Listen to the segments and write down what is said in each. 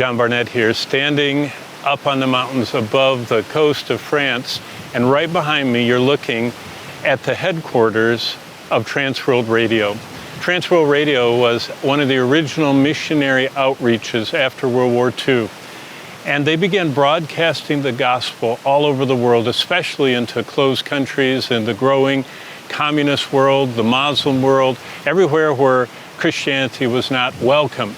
John Barnett here, standing up on the mountains above the coast of France, and right behind me you're looking at the headquarters of Transworld Radio. Transworld Radio was one of the original missionary outreaches after World War II. And they began broadcasting the gospel all over the world, especially into closed countries, in the growing communist world, the Muslim world, everywhere where Christianity was not welcome.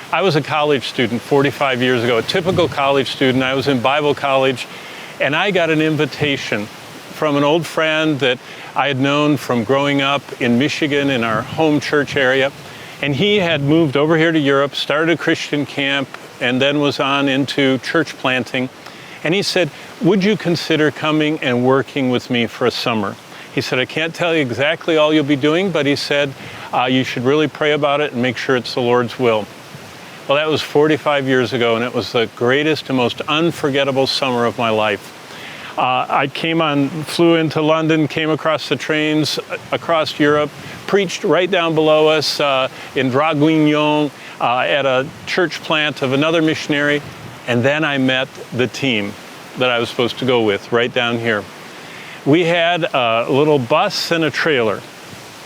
I was a college student 45 years ago, a typical college student. I was in Bible college, and I got an invitation from an old friend that I had known from growing up in Michigan in our home church area. And he had moved over here to Europe, started a Christian camp, and then was on into church planting. And he said, would you consider coming and working with me for a summer? He said, I can't tell you exactly all you'll be doing, but he said, you should really pray about it and make sure it's the Lord's will. Well, that was 45 years ago, and it was the greatest and most unforgettable summer of my life. I flew into London, came across the trains across Europe, preached right down below us in Draguignan at a church plant of another missionary, and then I met the team that I was supposed to go with right down here. We had a little bus and a trailer,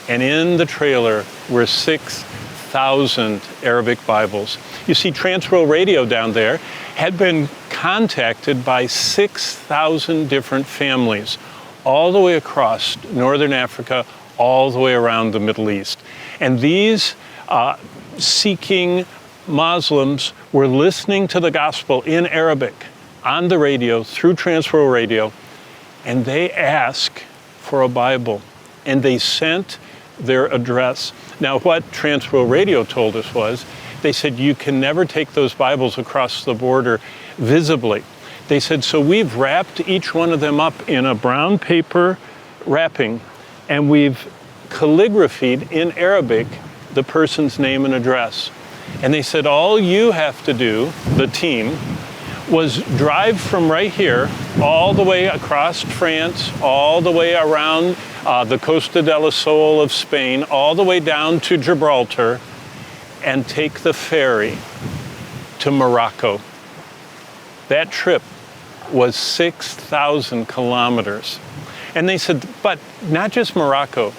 and in the trailer were 6,000 Arabic Bibles. You see, Transworld Radio down there had been contacted by 6,000 different families all the way across northern Africa, all the way around the Middle East. And these seeking Muslims were listening to the gospel in Arabic on the radio through Transworld Radio, and they asked for a Bible, and they sent their address. Now, what Transworld Radio told us was, they said, you can never take those Bibles across the border visibly. They said, so we've wrapped each one of them up in a brown paper wrapping, and we've calligraphied in Arabic the person's name and address. And they said, all you have to do, the team, was drive from right here all the way across France, all the way around the Costa del Sol of Spain, all the way down to Gibraltar, and take the ferry to Morocco. That trip was 6,000 kilometers. And they said, but not just Morocco.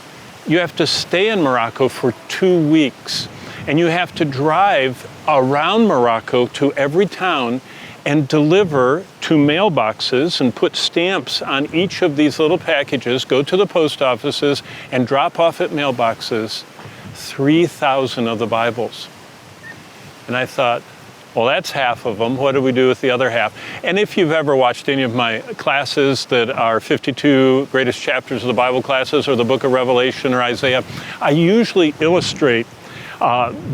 You have to stay in Morocco for 2 weeks. And you have to drive around Morocco to every town and deliver to mailboxes and put stamps on each of these little packages, go to the post offices and drop off at mailboxes 3,000 of the Bibles. And I thought, well, that's half of them. What do we do with the other half? And if you've ever watched any of my classes that are 52 greatest chapters of the Bible classes, or the book of Revelation or Isaiah, I usually illustrate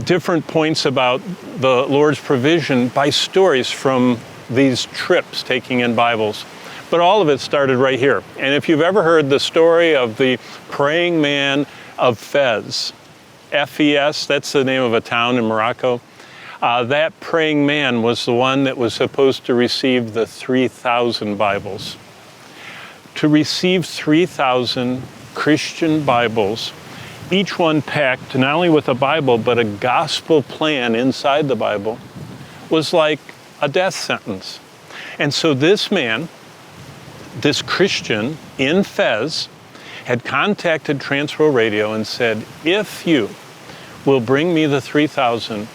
different points about the Lord's provision by stories from these trips taking in Bibles. But all of it started right here. And if you've ever heard the story of the praying man of Fez, F-E-S, that's the name of a town in Morocco, that praying man was the one that was supposed to receive the 3,000 Bibles. To receive 3,000 Christian Bibles, each one packed not only with a Bible, but a gospel plan inside the Bible, was like a death sentence. And so this man, this Christian in Fez, had contacted Transworld Radio and said, if you will bring me the 3,000,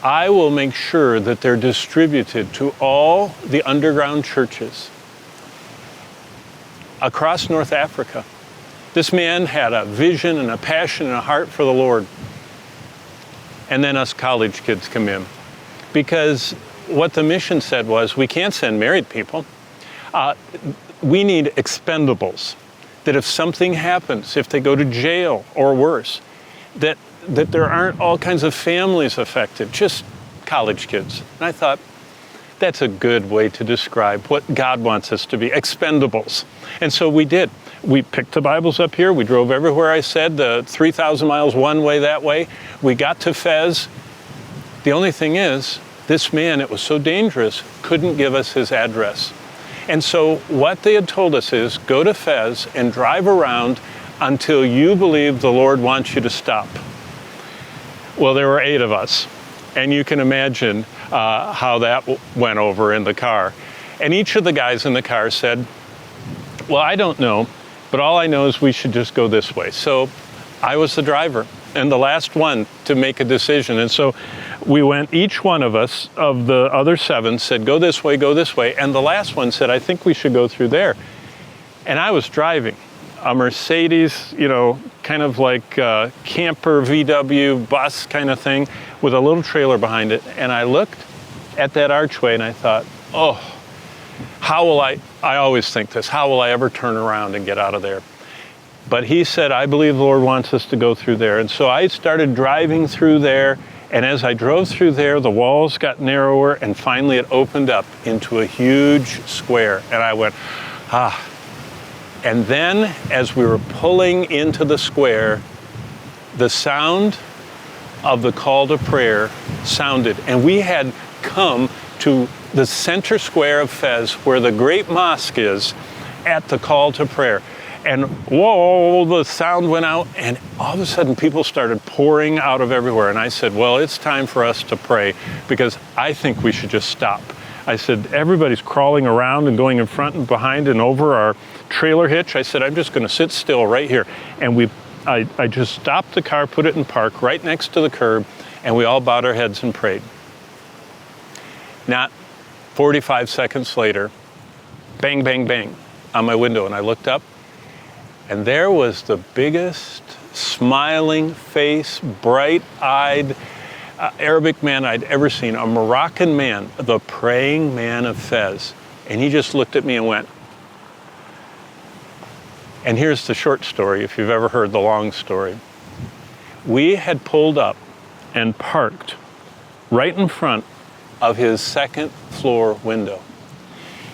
I will make sure that they're distributed to all the underground churches across North Africa. This man had a vision and a passion and a heart for the Lord. And then us college kids come in. Because what the mission said was, we can't send married people. We need expendables. That if something happens, if they go to jail or worse, that there aren't all kinds of families affected, just college kids. And I thought, that's a good way to describe what God wants us to be, expendables. And so we did. We picked the Bibles up here. We drove everywhere I said, the 3,000 miles one way, that way. We got to Fez. The only thing is, this man, it was so dangerous, couldn't give us his address. And so what they had told us is, go to Fez and drive around until you believe the Lord wants you to stop. Well, there were 8 of us. And you can imagine how that went over in the car. And each of the guys in the car said, well, I don't know, but all I know is we should just go this way. So I was the driver and the last one to make a decision. And so we went, each one of us, of the other 7, said, go this way, go this way. And the last one said, I think we should go through there. And I was driving a Mercedes, you know, kind of like a camper VW bus kind of thing with a little trailer behind it. And I looked at that archway and I thought, oh, how will I always think this, how will I ever turn around and get out of there? But he said, I believe the Lord wants us to go through there. And so I started driving through there. And as I drove through there, the walls got narrower and finally it opened up into a huge square. And I went, ah. And then as we were pulling into the square, the sound of the call to prayer sounded. And we had come to the center square of Fez, where the great mosque is, at the call to prayer. And whoa, the sound went out, and all of a sudden people started pouring out of everywhere. And I said, well, it's time for us to pray, because I think we should just stop. I said, everybody's crawling around and going in front and behind and over our trailer hitch. I said, I'm just going to sit still right here. And I just stopped the car, put it in park right next to the curb, and we all bowed our heads and prayed. Not 45 seconds later, bang, bang, bang on my window, and I looked up, and there was the biggest smiling face, bright-eyed Arabic man I'd ever seen, a Moroccan man, the praying man of Fez. And he just looked at me and went. And here's the short story, if you've ever heard the long story. We had pulled up and parked right in front of his second floor window.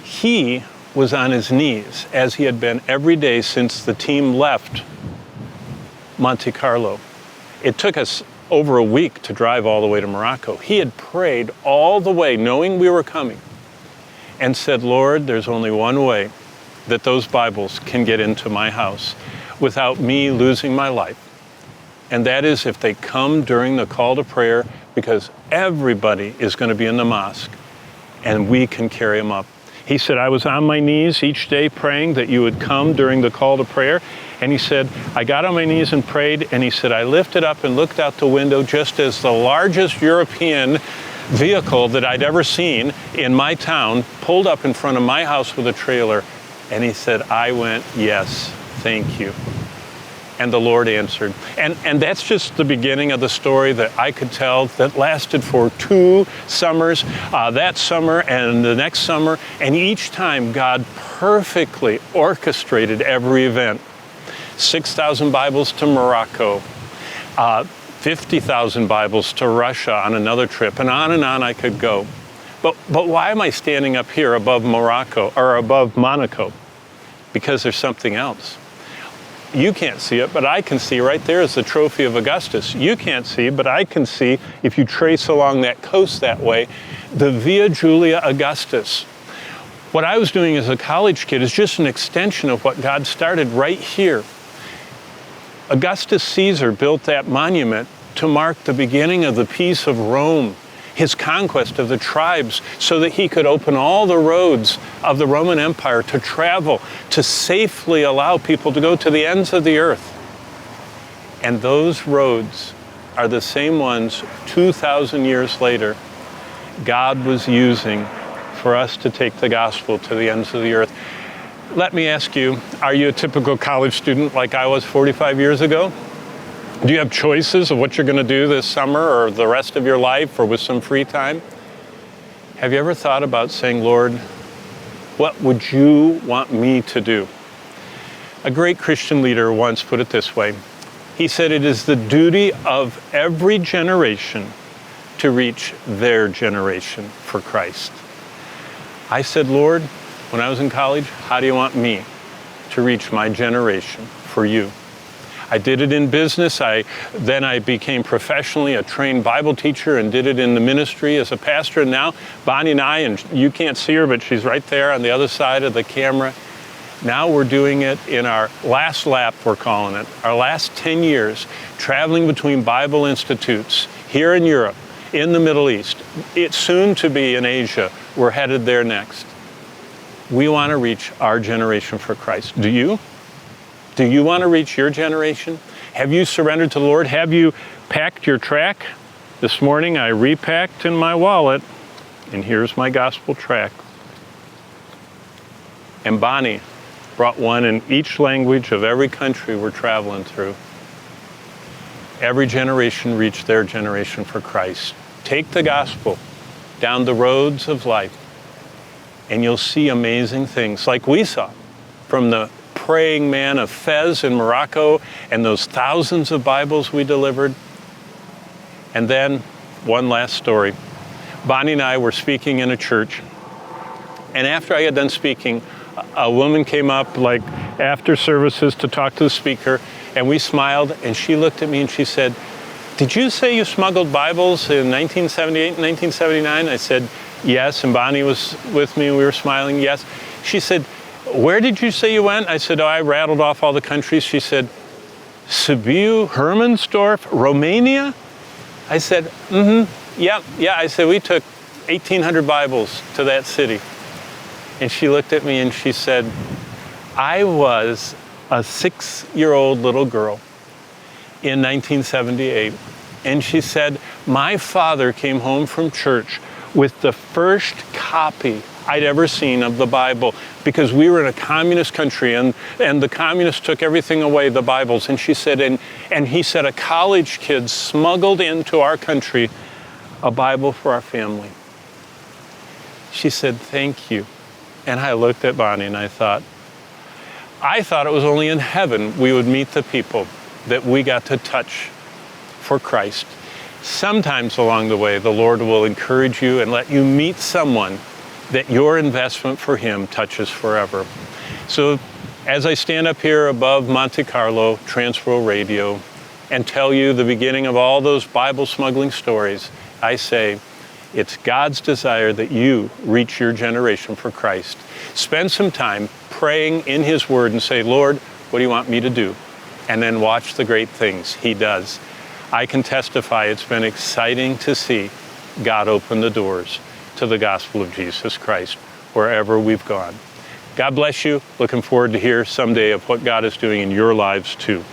He was on his knees, as he had been every day since the team left Monte Carlo. It took us over a week to drive all the way to Morocco. He had prayed all the way, knowing we were coming, and said, Lord, there's only one way that those Bibles can get into my house without me losing my life. And that is if they come during the call to prayer, because everybody is going to be in the mosque and we can carry them up. He said, I was on my knees each day praying that you would come during the call to prayer. And he said, I got on my knees and prayed. And he said, I lifted up and looked out the window just as the largest European vehicle that I'd ever seen in my town pulled up in front of my house with a trailer. And he said, I went, yes, thank you. And the Lord answered. And that's just the beginning of the story that I could tell that lasted for 2 summers, that summer and the next summer. And each time God perfectly orchestrated every event. 6,000 Bibles to Morocco, 50,000 Bibles to Russia on another trip, and on I could go. But why am I standing up here above Morocco, or above Monaco? Because there's something else. You can't see it, but I can see right there is the trophy of Augustus. You can't see, but I can see, if you trace along that coast that way, the Via Julia Augustus. What I was doing as a college kid is just an extension of what God started right here. Augustus Caesar built that monument to mark the beginning of the peace of Rome, his conquest of the tribes, so that he could open all the roads of the Roman Empire to travel, to safely allow people to go to the ends of the earth. And those roads are the same ones 2,000 years later God was using for us to take the gospel to the ends of the earth. Let me ask you, are you a typical college student like I was 45 years ago? Do you have choices of what you're going to do this summer or the rest of your life or with some free time? Have you ever thought about saying, Lord, what would you want me to do? A great Christian leader once put it this way. He said, it is the duty of every generation to reach their generation for Christ. I said, Lord, when I was in college, how do you want me to reach my generation for you? I did it in business. Then I became professionally a trained Bible teacher and did it in the ministry as a pastor. And now Bonnie and I, and you can't see her, but she's right there on the other side of the camera. Now we're doing it in our last lap, we're calling it, our last 10 years, traveling between Bible institutes here in Europe in the Middle East. It's soon to be in Asia. We're headed there next. We want to reach our generation for Christ. Do you? Do you want to reach your generation? Have you surrendered to the Lord? Have you packed your track? This morning I repacked in my wallet, and here's my gospel track. And Bonnie brought one in each language of every country we're traveling through. Every generation reached their generation for Christ. Take the gospel down the roads of life, and you'll see amazing things like we saw from the praying man of Fez in Morocco and those thousands of Bibles we delivered. And then one last story. Bonnie and I were speaking in a church, and after I had done speaking, a woman came up like after services to talk to the speaker, and we smiled, and she looked at me and she said, "Did you say you smuggled Bibles in 1978 and 1979? I said, "Yes," and Bonnie was with me and we were smiling, "Yes." She said, "Where did you say you went?" I said, "Oh, I rattled off all the countries." She said, "Sibiu, Hermannsdorf, Romania?" I said, yeah. I said, "We took 1,800 Bibles to that city." And she looked at me and she said, "I was a 6-year-old little girl in 1978. And she said, my father came home from church with the first copy I'd ever seen of the Bible, because we were in a communist country and the communists took everything away, the Bibles." And she said, and he said, a college kid smuggled into our country a Bible for our family. She said, "Thank you." And I looked at Bonnie and I thought it was only in heaven we would meet the people that we got to touch for Christ. Sometimes along the way, the Lord will encourage you and let you meet someone that your investment for Him touches forever. So as I stand up here above Monte Carlo, Transworld Radio, and tell you the beginning of all those Bible smuggling stories, I say, it's God's desire that you reach your generation for Christ. Spend some time praying in His Word and say, "Lord, what do you want me to do?" And then watch the great things He does. I can testify it's been exciting to see God open the doors to the gospel of Jesus Christ wherever we've gone. God bless you. Looking forward to hear someday of what God is doing in your lives too.